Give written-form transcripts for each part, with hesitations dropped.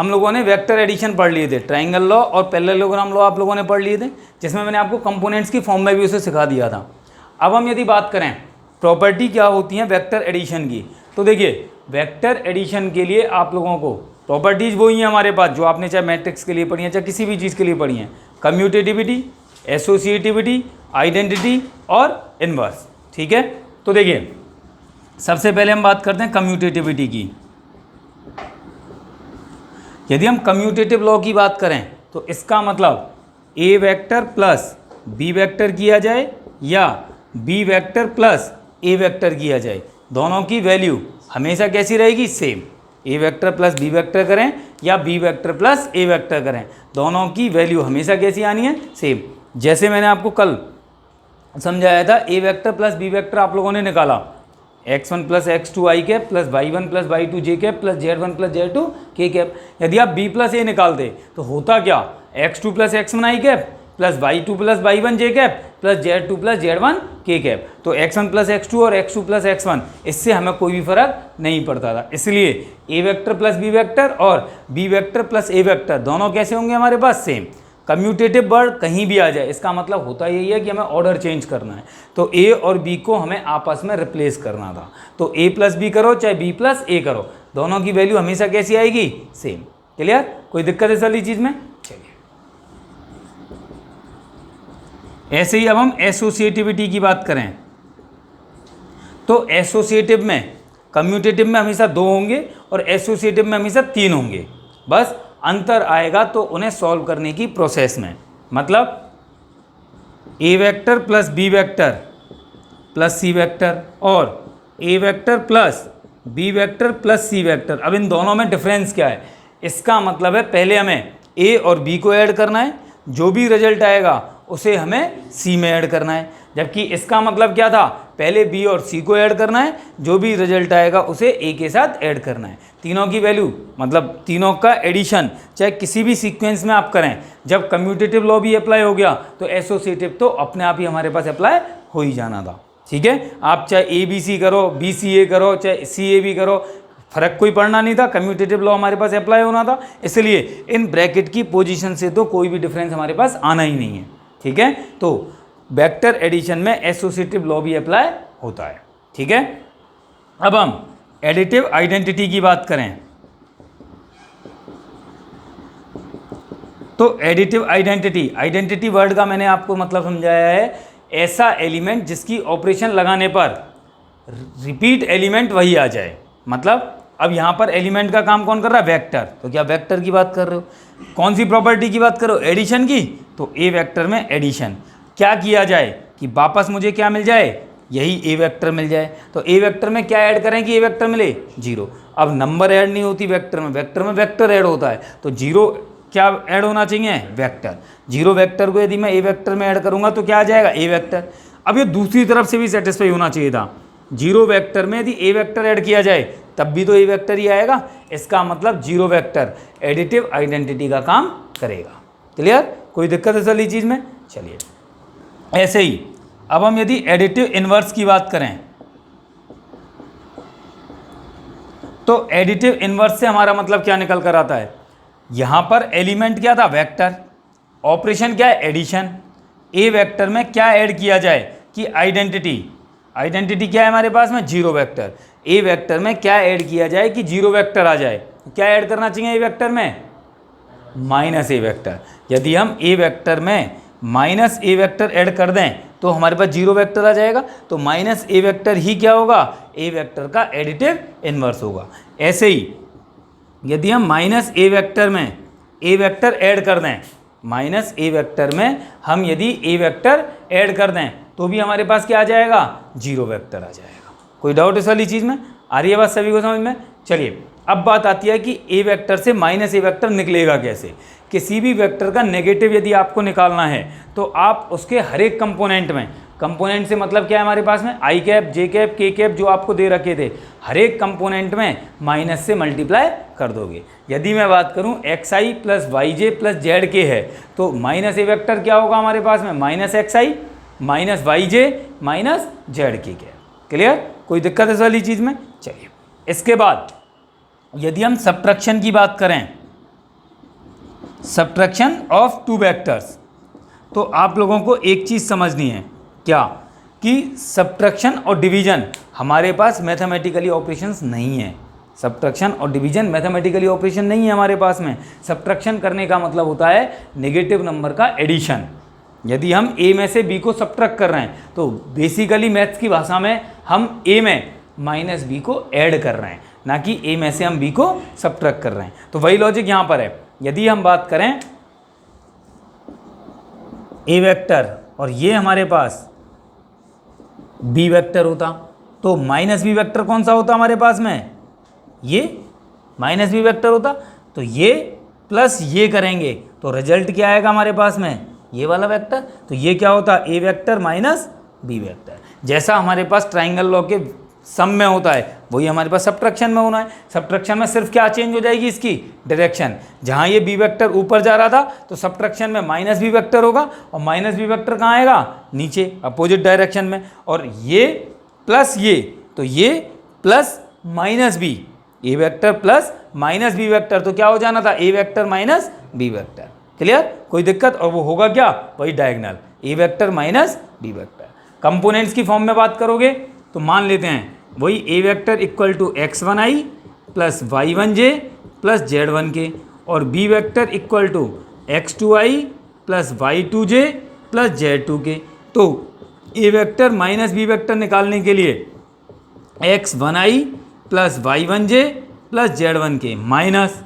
हम लोगों ने वेक्टर एडिशन पढ़ लिए थे, ट्राइंगल लॉ और पैरेललोग्राम लॉ आप लोगों ने पढ़ लिए थे, जिसमें मैंने आपको कंपोनेंट्स की फॉर्म में भी उसे सिखा दिया था। अब हम यदि बात करें प्रॉपर्टी क्या होती है वेक्टर एडिशन की, तो देखिए वेक्टर एडिशन के लिए आप लोगों को प्रॉपर्टीज़ वही हैं हमारे पास जो आपने चाहे मैट्रिक्स के लिए पढ़ी हैं चाहे किसी भी चीज़ के लिए पढ़ी हैं, कम्यूटेटिविटी, एसोसिएटिविटी, आइडेंटिटी और इनवर्स। ठीक है, तो देखिए सबसे पहले हम बात करते हैं कम्यूटेटिविटी की। यदि हम कम्यूटेटिव लॉ की बात करें तो इसका मतलब ए वेक्टर प्लस बी वेक्टर किया जाए या बी वेक्टर प्लस ए वेक्टर किया जाए, दोनों की वैल्यू हमेशा कैसी रहेगी, सेम। ए वेक्टर प्लस बी वेक्टर करें या बी वेक्टर प्लस ए वेक्टर करें, दोनों की वैल्यू हमेशा कैसी आनी है, सेम। जैसे मैंने आपको कल समझाया था, a vector plus B vector आप लोगों ने निकाला, x1 plus x2 i cap plus y1 plus y2 j cap plus z1 plus z2 k cap. यदि आप b प्लस ए निकालते तो होता क्या, x2 plus x1 i cap plus y2 plus y1 j cap plus z2 plus z1 k cap. तो x1 plus x2 और x2 plus x1, इससे हमें कोई भी फर्क नहीं पड़ता था। इसलिए a vector plus b vector और b vector plus a vector दोनों कैसे होंगे हमारे पास, सेम। कम्यूटेटिव वर्ड कहीं भी आ जाए, इसका मतलब होता यही है कि हमें ऑर्डर चेंज करना है, तो ए और बी को हमें आपस में रिप्लेस करना था। तो ए प्लस बी करो चाहे बी प्लस ए करो, दोनों की वैल्यू हमेशा कैसी आएगी, सेम। क्लियर, कोई दिक्कत इस वाली चीज़ में? चलिए, ऐसे ही अब हम एसोसिएटिविटी की बात करें तो एसोसिएटिव में, कम्यूटेटिव में हमेशा 2 होंगे और एसोसिएटिव में हमेशा 3 होंगे। बस अंतर आएगा तो उन्हें सॉल्व करने की प्रोसेस में, मतलब ए vector plus B vector plus c vector और a vector plus B vector plus c vector. अब इन दोनों में डिफरेंस क्या है, इसका मतलब है पहले हमें ए और बी को ऐड करना है, जो भी रिजल्ट आएगा उसे हमें सी में ऐड करना है। जबकि इसका मतलब क्या था, पहले बी और सी को ऐड करना है, जो भी रिजल्ट आएगा उसे ए के साथ ऐड करना है। तीनों की वैल्यू मतलब तीनों का एडिशन चाहे किसी भी सीक्वेंस में आप करें, जब कम्यूटेटिव लॉ भी अप्लाई हो गया तो एसोसिएटिव तो अपने आप ही हमारे पास अप्लाई हो ही जाना था। ठीक है, आप चाहे ए बी सी करो, बी सी ए करो, चाहे सी ए बी करो, फर्क कोई पड़ना नहीं था, कम्यूटेटिव लॉ हमारे पास अप्लाई होना था। इसलिए इन ब्रैकेट की पोजीशन से तो कोई भी डिफरेंस हमारे पास आना ही नहीं है। ठीक है, तो वेक्टर एडिशन में एसोसिएटिव लॉ भी अप्लाई होता है। ठीक है, अब हम एडिटिव आइडेंटिटी की बात करें तो एडिटिव आइडेंटिटी, आइडेंटिटी वर्ड का मैंने आपको मतलब समझाया है, ऐसा एलिमेंट जिसकी ऑपरेशन लगाने पर रिपीट एलिमेंट वही आ जाए। मतलब अब यहाँ पर एलिमेंट का काम कौन कर रहा है, वेक्टर। तो क्या वेक्टर की बात कर रहे हो, कौन सी प्रॉपर्टी की बात करो, एडिशन की। तो ए वेक्टर में एडिशन क्या किया जाए कि वापस मुझे क्या मिल जाए, यही ए वेक्टर मिल जाए। तो ए वेक्टर में क्या ऐड करें कि ए वेक्टर मिले, 0। अब नंबर ऐड नहीं होती वेक्टर में वेक्टर ऐड होता है। तो 0 क्या ऐड होना चाहिए, वेक्टर। 0 वेक्टर को यदि मैं ए वेक्टर में ऐड करूंगा तो क्या आ जाएगा, ए वेक्टर। अब ये दूसरी तरफ से भी सेटिस्फाई होना चाहिए था, 0 वेक्टर में यदि ए वेक्टर ऐड किया जाए तब भी तो ए वेक्टर ही आएगा। इसका मतलब 0 वेक्टर एडिटिव आइडेंटिटी का काम करेगा। क्लियर, कोई दिक्कत है वाली चीज़ में? चलिए, ऐसे ही अब हम यदि एडिटिव इनवर्स की बात करें तो एडिटिव इनवर्स से हमारा मतलब क्या निकल कर आता है, यहाँ पर एलिमेंट क्या था, वेक्टर, ऑपरेशन क्या है, एडिशन। ए वेक्टर में क्या ऐड किया जाए कि आइडेंटिटी क्या है हमारे पास में, 0 वेक्टर। ए वेक्टर में क्या ऐड किया जाए कि 0 वेक्टर आ जाए, क्या ऐड करना चाहिए ए वेक्टर में, माइनस ए वेक्टर। यदि हम ए वेक्टर में माइनस ए वेक्टर ऐड कर दें तो हमारे पास 0 वेक्टर आ जाएगा। तो माइनस ए वेक्टर ही क्या होगा, ए वेक्टर का एडिटिव इनवर्स होगा। ऐसे ही यदि हम माइनस ए वेक्टर में ए वेक्टर ऐड कर दें, माइनस ए वेक्टर में हम यदि ए वेक्टर ऐड कर दें तो भी हमारे पास क्या आ जाएगा, 0 वेक्टर आ जाएगा। कोई डाउट इस वाली चीज़ में? आ रही है बात सभी को समझ में? चलिए, अब बात आती है कि ए वेक्टर से माइनस ए वेक्टर निकलेगा कैसे। किसी भी वेक्टर का नेगेटिव यदि आपको निकालना है तो आप उसके हर एक कंपोनेंट में, कंपोनेंट से मतलब क्या है हमारे पास में, आई कैप, जे कैप, के कैप जो आपको दे रखे थे, हर एक कंपोनेंट में माइनस से मल्टीप्लाई कर दोगे। यदि मैं बात करूं x i plus y j plus z के है तो माइनस ए वेक्टर क्या होगा हमारे पास में, माइनस एक्स आई माइनस वाई जे माइनस जेड के। क्लियर, कोई दिक्कत इस वाली चीज़ में? चलिए, इसके बाद यदि हम सब्ट्रैक्शन की बात करें सब्ट्रैक्शन ऑफ टू वेक्टर्स। तो आप लोगों को एक चीज़ समझनी है क्या, कि सब्ट्रैक्शन और डिवीजन हमारे पास मैथमेटिकली ऑपरेशंस नहीं है। सब्ट्रैक्शन और डिवीजन मैथमेटिकली ऑपरेशन नहीं है हमारे पास में। सब्ट्रैक्शन करने का मतलब होता है नेगेटिव नंबर का एडिशन। यदि हम ए में से बी को सब्ट्रैक्ट कर रहे हैं तो बेसिकली मैथ्स की भाषा में हम ए में माइनस बी को ऐड कर रहे हैं, ना कि ए में से हम बी को सब्ट्रैक्ट कर रहे हैं। तो वही लॉजिक यहाँ पर है। यदि हम बात करें ए वेक्टर और ये हमारे पास बी वेक्टर होता, तो माइनस बी वेक्टर कौन सा होता हमारे पास में, ये माइनस बी वेक्टर होता। तो ये प्लस ये करेंगे तो रिजल्ट क्या आएगा हमारे पास में, ये वाला वेक्टर। तो ये क्या होता, ए वेक्टर माइनस बी वेक्टर। जैसा हमारे पास ट्राइंगल लॉ के सम में होता है वही हमारे पास सब्ट्रैक्शन में होना है। सब्ट्रैक्शन में सिर्फ क्या चेंज हो जाएगी, इसकी डायरेक्शन। जहाँ ये बी वेक्टर ऊपर जा रहा था तो सब्ट्रैक्शन में माइनस बी वेक्टर होगा, और माइनस बी वेक्टर कहाँ आएगा, नीचे अपोजिट डायरेक्शन में। और ये प्लस ये, तो ये plus minus b, a vector plus minus b vector, तो क्या हो जाना था, a vector minus b vector. Clear, कोई दिक्कत। और वो होगा क्या, वही diagonal, a vector minus b vector. Components की फॉर्म में बात करोगे तो मान लेते हैं वही a vector equal to x1i plus y1j plus z1k, और b vector equal to x2i plus y2j plus z2k। तो a vector minus b vector निकालने के लिए x1i plus y1j plus z1k minus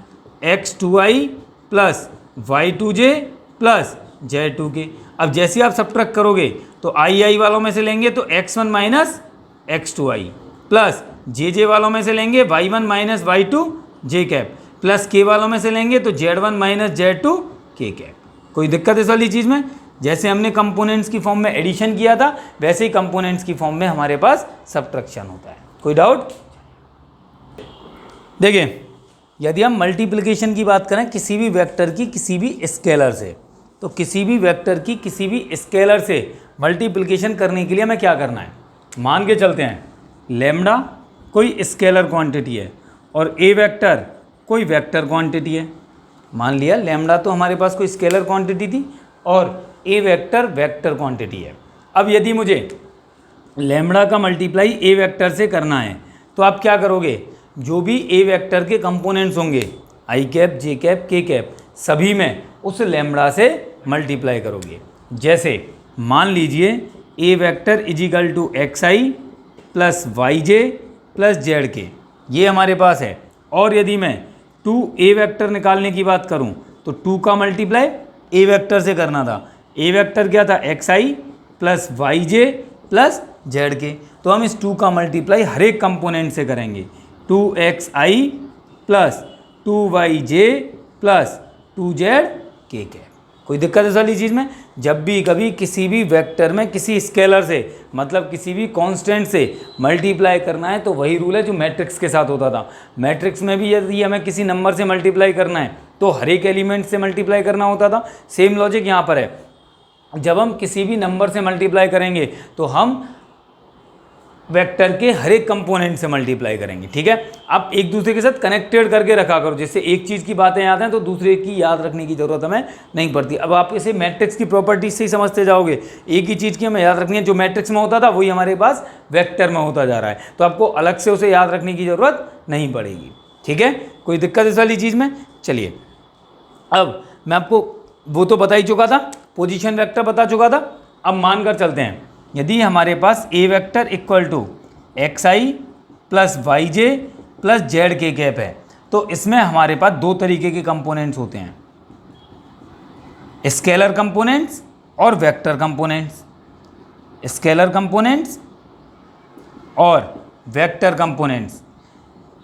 x2i plus y2j plus z2k। अब जैसे आप subtract करोगे तो i वालों में से लेंगे तो x1 माइनस x2i, प्लस जे वालों में से लेंगे y1 minus y2 j cap, plus k वालों में से लेंगे तो z1 minus z2 k cap. कोई दिक्कत इस वाली चीज़ में। जैसे हमने कंपोनेंट्स की फॉर्म में एडिशन किया था वैसे ही कंपोनेंट्स की फॉर्म में हमारे पास सब्ट्रैक्शन होता है। कोई डाउट। देखिए, यदि हम मल्टीप्लिकेशन की बात करें किसी भी वेक्टर की किसी भी स्केलर से, तो किसी भी वेक्टर की किसी भी स्केलर से मल्टीप्लिकेशन करने के लिए हमें क्या करना है, मान के चलते हैं लैम्डा कोई स्केलर क्वांटिटी है और ए वेक्टर कोई वेक्टर क्वांटिटी है। मान लिया लैम्डा तो हमारे पास कोई स्केलर क्वांटिटी थी और ए वेक्टर वेक्टर क्वांटिटी है। अब यदि मुझे लैम्डा का मल्टीप्लाई ए वेक्टर से करना है तो आप क्या करोगे, जो भी ए वेक्टर के कंपोनेंट्स होंगे आई कैप जे कैप के कैप सभी में उस लैम्डा से मल्टीप्लाई करोगे। जैसे मान लीजिए a vector equal to x i plus y j plus z k, ये हमारे पास है। और यदि मैं 2 ए वेक्टर निकालने की बात करूं तो 2 का मल्टीप्लाई ए वेक्टर से करना था। ए वेक्टर क्या था, x i plus y j plus z के। तो हम इस 2 का मल्टीप्लाई हर एक कंपोनेंट से करेंगे, 2xi plus 2yj plus 2z के। कोई दिक्कत इस वाली चीज़ में। जब भी कभी किसी भी वेक्टर में किसी स्केलर से मतलब किसी भी कांस्टेंट से मल्टीप्लाई करना है तो वही रूल है जो मैट्रिक्स के साथ होता था। मैट्रिक्स में भी यदि हमें किसी नंबर से मल्टीप्लाई करना है तो हर एक एलिमेंट से मल्टीप्लाई करना होता था। सेम लॉजिक यहाँ पर है, जब हम किसी भी नंबर से मल्टीप्लाई करेंगे तो हम वेक्टर के हर एक कंपोनेंट से मल्टीप्लाई करेंगे। ठीक है, आप एक दूसरे के साथ कनेक्टेड करके रखा करो, जिससे एक चीज़ की बातें याद हैं तो दूसरे की याद रखने की ज़रूरत हमें नहीं पड़ती। अब आप इसे मैट्रिक्स की प्रॉपर्टीज से ही समझते जाओगे, एक ही चीज़ की हमें याद रखनी है, जो मैट्रिक्स में होता था वही हमारे पास वेक्टर में होता जा रहा है, तो आपको अलग से उसे याद रखने की ज़रूरत नहीं पड़ेगी। ठीक है, कोई दिक्कत इस वाली चीज़ में। चलिए, अब मैं आपको वो तो बता ही चुका था, पोजीशन वेक्टर बता चुका था। अब मानकर चलते हैं यदि हमारे पास a vector equal to x i plus y j plus z k cap है, तो इसमें हमारे पास दो तरीके के कंपोनेंट्स होते हैं, स्केलर कंपोनेंट्स और वेक्टर कंपोनेंट्स। स्केलर कंपोनेंट्स और वेक्टर कंपोनेंट्स,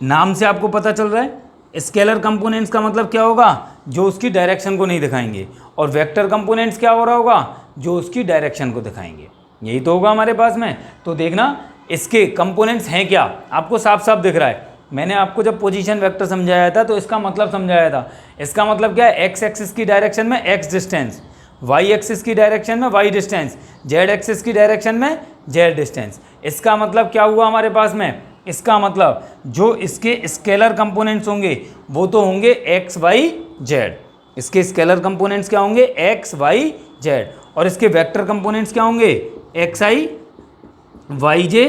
नाम से आपको पता चल रहा है स्केलर कंपोनेंट्स का मतलब क्या होगा, जो उसकी डायरेक्शन को नहीं दिखाएंगे, और वेक्टर कंपोनेंट्स क्या हो रहा होगा, जो उसकी डायरेक्शन को दिखाएंगे। यही तो होगा हमारे पास में। तो देखना इसके कंपोनेंट्स हैं क्या, आपको साफ साफ दिख रहा है। मैंने आपको जब पोजीशन वेक्टर समझाया था तो इसका मतलब समझाया था। इसका मतलब क्या है, एक्स एक्सिस की डायरेक्शन में एक्स डिस्टेंस, वाई एक्सिस की डायरेक्शन में वाई डिस्टेंस, जेड एक्सिस की डायरेक्शन में जेड डिस्टेंस। इसका मतलब क्या हुआ हमारे पास में, इसका मतलब जो इसके स्केलर कंपोनेंट्स होंगे वो तो होंगे एक्स वाई जेड। इसके स्केलर कंपोनेंट्स क्या होंगे, एक्स वाई जेड, और इसके वेक्टर कंपोनेंट्स क्या होंगे, एक्स आई वाई जे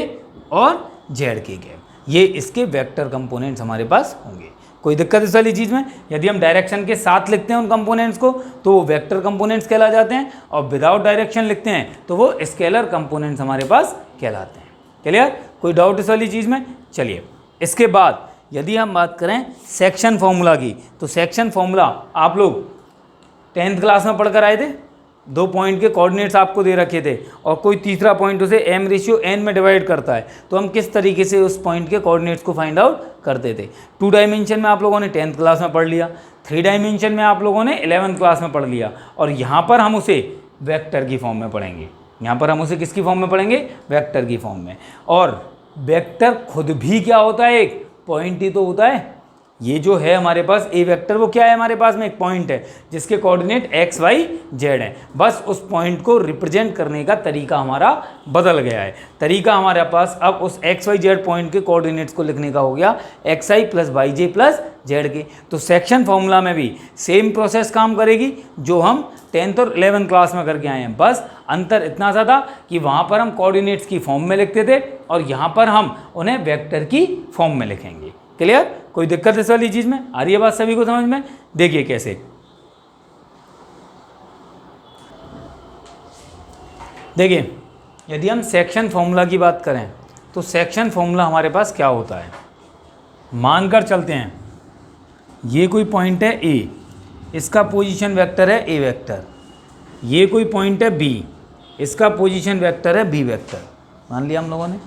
और जेड के गैप। ये इसके वेक्टर कंपोनेंट्स हमारे पास होंगे। कोई दिक्कत इस वाली चीज़ में? यदि हम डायरेक्शन के साथ लिखते हैं उन कंपोनेंट्स को तो वो वेक्टर कंपोनेंट्स कहला जाते हैं, और विदाउट डायरेक्शन लिखते हैं तो वो स्केलर कंपोनेंट्स हमारे पास कहलाते हैं। क्लियर? कोई डाउट इस वाली चीज़ में? चलिए, इसके बाद यदि हम बात करें सेक्शन फॉर्मूला की, तो सेक्शन फॉर्मूला आप लोग 10th क्लास में पढ़कर आए थे। 2 पॉइंट के कोऑर्डिनेट्स आपको दे रखे थे और कोई तीसरा पॉइंट उसे m/n में डिवाइड करता है, तो हम किस तरीके से उस पॉइंट के कोऑर्डिनेट्स को फाइंड आउट करते थे। 2 डायमेंशन में आप लोगों ने 10th क्लास में पढ़ लिया, 3 डायमेंशन में आप लोगों ने 11th क्लास में पढ़ लिया, और यहाँ पर हम उसे वेक्टर की फॉर्म में पढ़ेंगे। यहाँ पर हम उसे किसकी फॉर्म में पढ़ेंगे, वेक्टर की फॉर्म में। और वेक्टर खुद भी क्या होता है, एक पॉइंट ही तो होता है। ये जो है हमारे पास ए वेक्टर, वो क्या है, हमारे पास में एक पॉइंट है जिसके कोऑर्डिनेट एक्स वाई जेड है। बस उस पॉइंट को रिप्रेजेंट करने का तरीका हमारा बदल गया है। तरीका हमारे पास अब उस एक्स वाई जेड पॉइंट के कोऑर्डिनेट्स को लिखने का हो गया x i plus y j plus z के। तो सेक्शन फॉर्मूला में भी सेम प्रोसेस काम करेगी जो हम 10th और 11th क्लास में करके आए हैं। बस अंतर इतना सा था कि वहाँ पर हम कोऑर्डिनेट्स की फॉर्म में लिखते थे और यहाँ पर हम उन्हें वेक्टर की फॉर्म में लिखेंगे। क्लियर? कोई दिक्कत इस वाली चीज़ में? आ रही है बात सभी को समझ में? देखिए कैसे। देखिए, यदि हम सेक्शन फॉर्मूला की बात करें तो सेक्शन फॉर्मूला हमारे पास क्या होता है, मानकर चलते हैं ये कोई पॉइंट है ए, इसका पोजीशन वेक्टर है ए वेक्टर। ये कोई पॉइंट है बी, इसका पोजीशन वेक्टर है बी वेक्टर, मान लिया हम लोगों ने।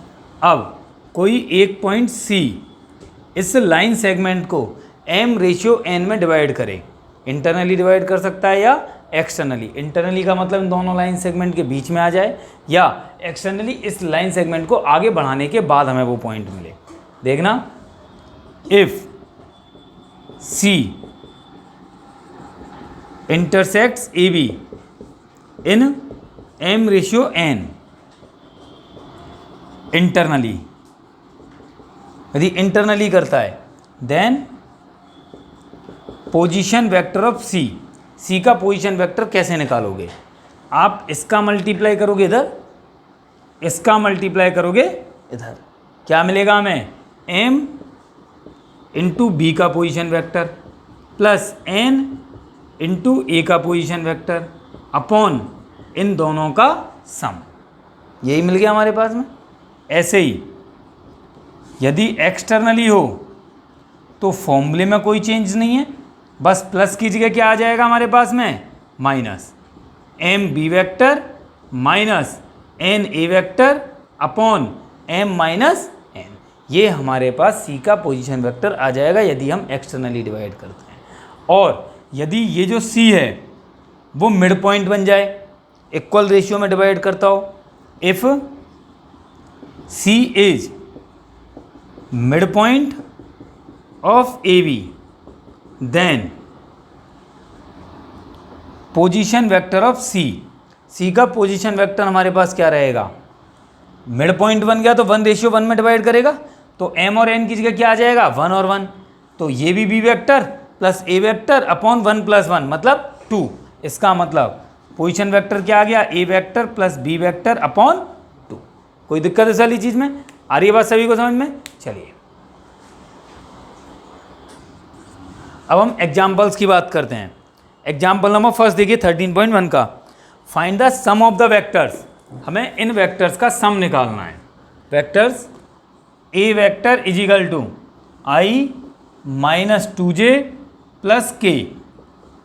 अब कोई एक पॉइंट सी इस लाइन सेगमेंट को m/n में डिवाइड करे, इंटरनली डिवाइड कर सकता है या एक्सटर्नली। इंटरनली का मतलब इन दोनों लाइन सेगमेंट के बीच में आ जाए, या एक्सटर्नली इस लाइन सेगमेंट को आगे बढ़ाने के बाद हमें वो पॉइंट मिले। देखना, if C intersects AB in m/n internally, यदि इंटरनली करता है, देन पोजीशन वेक्टर ऑफ सी का पोजीशन वेक्टर कैसे निकालोगे, आप इसका मल्टीप्लाई करोगे इधर, इसका मल्टीप्लाई करोगे इधर, क्या मिलेगा हमें, m इंटू बी का position vector plus n into a का पोजीशन वेक्टर अपॉन इन दोनों का सम। यही मिल गया हमारे पास में। ऐसे ही यदि एक्सटर्नली हो तो फॉर्मूले में कोई चेंज नहीं है, बस प्लस की जगह क्या आ जाएगा हमारे पास में, minus m b vector minus n a vector upon m minus n। ये हमारे पास c का पोजीशन वेक्टर आ जाएगा यदि हम एक्सटर्नली डिवाइड करते हैं। और यदि ये जो c है वो मिड पॉइंट बन जाए, इक्वल रेशियो में डिवाइड करता हो, if c is mid point of AB then position vector of C का पोजीशन वेक्टर हमारे पास क्या रहेगा, मिड पॉइंट बन गया तो 1/1 में डिवाइड करेगा, तो m और n की जगह क्या आ जाएगा, 1 और 1, तो ये भी B vector plus A vector upon 1 + 1 मतलब 2। इसका मतलब पोजीशन वेक्टर क्या आ गया, A vector plus B vector upon 2। कोई दिक्कत इस वाली चीज़ में? आ रही है बात सभी को समझ में? चलिए, अब हम एग्जाम्पल्स की बात करते हैं। एग्जाम्पल नंबर फर्स्ट देखिए 13.1 का, find the sum of the vectors. हमें इन वेक्टर्स का सम निकालना है। Vectors A vector is equal to i minus 2j plus k,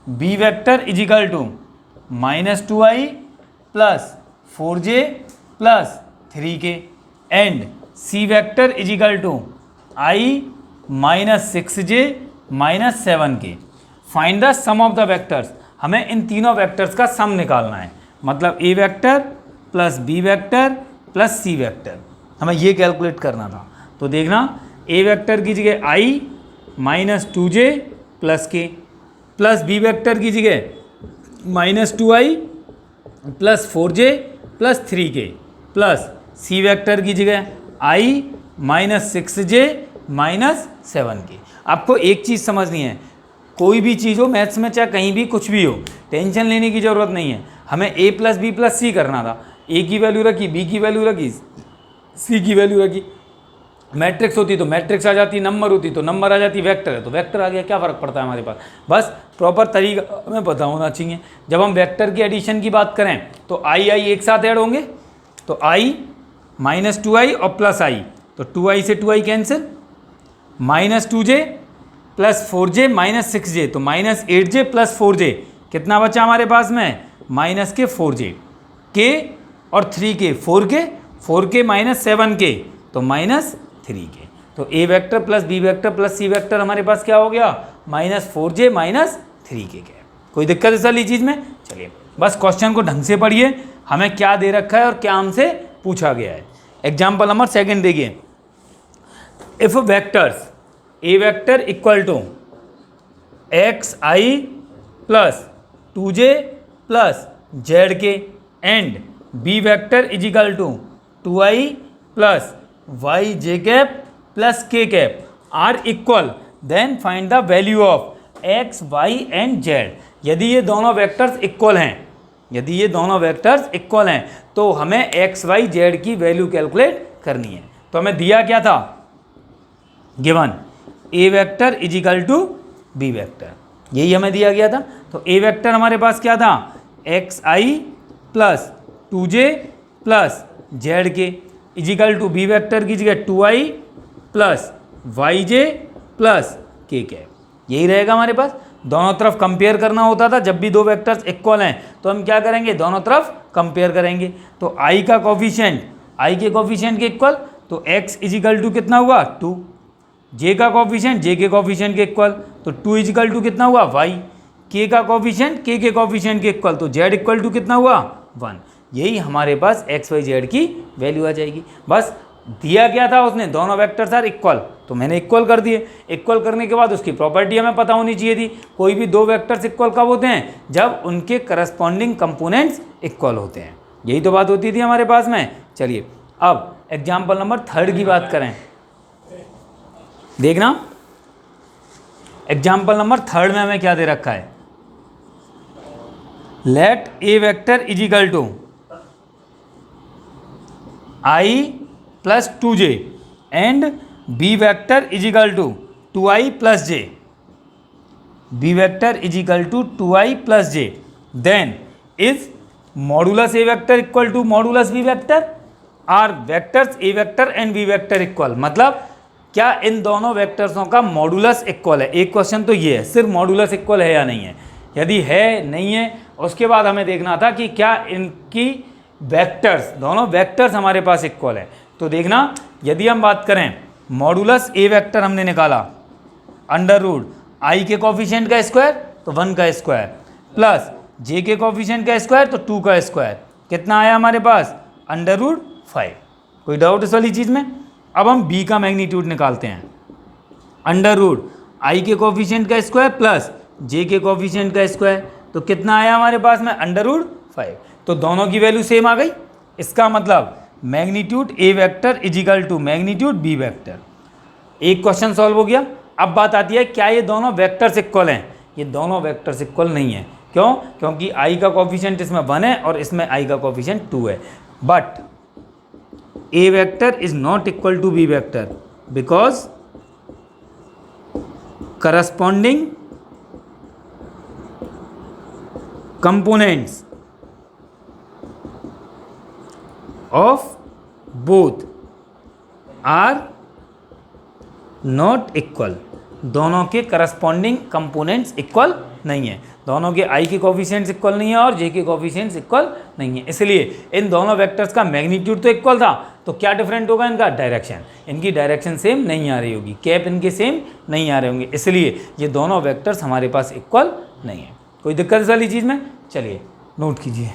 B vector is equal to minus 2i plus 4j plus 3k, and C vector is equal to i minus 6j minus 7k। Find the sum of the vectors. हमें इन तीनों vectors का sum निकालना है, मतलब ए vector plus B vector plus c vector, हमें ये calculate करना था। तो देखना, ए वेक्टर की जगह i minus 2j plus k, plus B vector की जगह minus 2i plus 4j plus 3k, plus c vector की जगह i minus 6j minus 7k। आपको एक चीज़ समझनी है, कोई भी चीज़ हो मैथ्स में, चाहे कहीं भी कुछ भी हो, टेंशन लेने की ज़रूरत नहीं है। हमें a प्लस बी प्लस सी करना था, a की वैल्यू रखी, b की वैल्यू रखी, c की वैल्यू रखी। मैट्रिक्स होती तो मैट्रिक्स आ जाती, नंबर होती तो नंबर आ जाती, वेक्टर है तो वेक्टर आ गया। क्या फ़र्क पड़ता है हमारे पास? बस प्रॉपर तरीका हमें पता होना चाहिए। जब हम वेक्टर की एडिशन की बात करें तो आई एक साथ ऐड होंगे, तो i माइनस 2i और प्लस i, तो 2i से 2i cancel, minus 2j plus 4j minus 6j, तो माइनस 8j प्लस 4j, कितना बचा हमारे पास में? माइनस के 4j, k और 3k, 4k माइनस 7k, तो माइनस 3k। तो a vector plus b vector plus c vector हमारे पास क्या हो गया? Minus 4j minus 3k। कोई दिक्कत इस वाली चीज़ में? चलिए बस क्वेश्चन को ढंग से पढ़िए, हमें क्या दे रखा है और क्या हमसे पूछा गया है। एग्जाम्पल नंबर 2 देखिए, if vectors a vector equal to xi plus 2j plus zk and b vector is equal to 2i plus yj cap plus k cap are equal, then find the value of x, y and z। यदि ये दोनों vectors equal हैं, यदि ये दोनों vectors equal हैं तो हमें x, y, z की वैल्यू कैलकुलेट करनी है। तो हमें दिया क्या था? Given a vector is equal to b vector, यही हमें दिया गया था। तो a वेक्टर हमारे पास क्या था? xi plus 2j plus zk is equal to b vector की जगह 2i plus yj plus k cap, यही रहेगा हमारे पास। दोनों तरफ कंपेयर करना होता था, जब भी दो वेक्टर्स इक्वल हैं तो हम क्या करेंगे? दोनों तरफ कंपेयर करेंगे। तो i का कोफिशिएंट i के कोफिशिएंट के इक्वल, तो x इज इक्वल टू कितना हुआ? 2, j का कोफिशिएंट j के कोफिशिएंट के इक्वल, तो 2 इज इक्वल टू कितना हुआ? y, k का कोफिशिएंट k के कोफिशिएंट के इक्वल, तो z इक्वल टू कितना हुआ? 1। यही हमारे पास x, y, z की वैल्यू आ जाएगी। बस दिया क्या था उसने? दोनों वेक्टर्स आर इक्वल, तो मैंने इक्वल कर दिए। इक्वल करने के बाद उसकी प्रॉपर्टी हमें पता होनी चाहिए थी। कोई भी दो वेक्टर्स इक्वल कब होते हैं? जब उनके करस्पॉन्डिंग कंपोनेंट्स इक्वल होते हैं, यही तो बात होती थी हमारे पास में। चलिए अब एग्जाम्पल नंबर 3 की बात करें, देखना एग्जाम्पल नंबर 3 में हमें क्या दे रखा है? Let A vector is equal to i plus 2j and b vector is equal to 2i plus j, b vector is equal to 2i plus j, then is modulus a vector equal to modulus b vector, are vectors a vector and b vector equal. मतलब क्या इन दोनों वेक्टर्सों का modulus equal है? एक question तो ये है, सिर्फ मॉडुलस इक्वल है या नहीं है। यदि है नहीं है, उसके बाद हमें देखना था कि क्या इनकी वेक्टर्स, दोनों वेक्टर्स हमारे पास इक्वल है। तो देखना, यदि हम बात करें मॉडुलस ए वेक्टर हमने निकाला अंडर रूट आई के कोफिशिएंट का स्क्वायर तो 1 का स्क्वायर प्लस जे के कोफिशिएंट का स्क्वायर तो 2 का स्क्वायर, कितना आया हमारे पास? Under root 5। कोई डाउट इस वाली चीज़ में? अब हम बी का मैग्नीट्यूड निकालते हैं, अंडर रूट आई के कोफिशिएंट का स्क्वायर प्लस जे के कोफिशिएंट का स्क्वायर, तो कितना आया हमारे पास में? Under root 5। तो दोनों की वैल्यू सेम आ गई। इसका मतलब magnitude A vector is equal to magnitude B vector. एक क्वेश्चन सॉल्व हो गया। अब बात आती है क्या ये दोनों वेक्टर्स इक्वल हैं? ये दोनों वेक्टर्स इक्वल नहीं है। क्यों? क्योंकि आई का कोफिशिएंट इसमें 1 है और इसमें आई का कोफिशिएंट 2 है। But A vector is not equal to B vector because corresponding components of both are not equal। दोनों के करस्पॉन्डिंग कंपोनेंट्स इक्वल नहीं है, दोनों के आई के कोफिशिएंट्स इक्वल नहीं है और जे के कोफिशिएंट्स इक्वल नहीं है। इसलिए इन दोनों वेक्टर्स का मैग्नीट्यूड तो इक्वल था, तो क्या डिफरेंट होगा इनका? डायरेक्शन। इनकी डायरेक्शन सेम नहीं आ रही होगी, कैप इनके सेम नहीं आ रहे होंगे, इसलिए ये दोनों वेक्टर्स हमारे पास इक्वल नहीं है। कोई दिक्कत इस वाली चीज़ में? चलिए नोट कीजिए।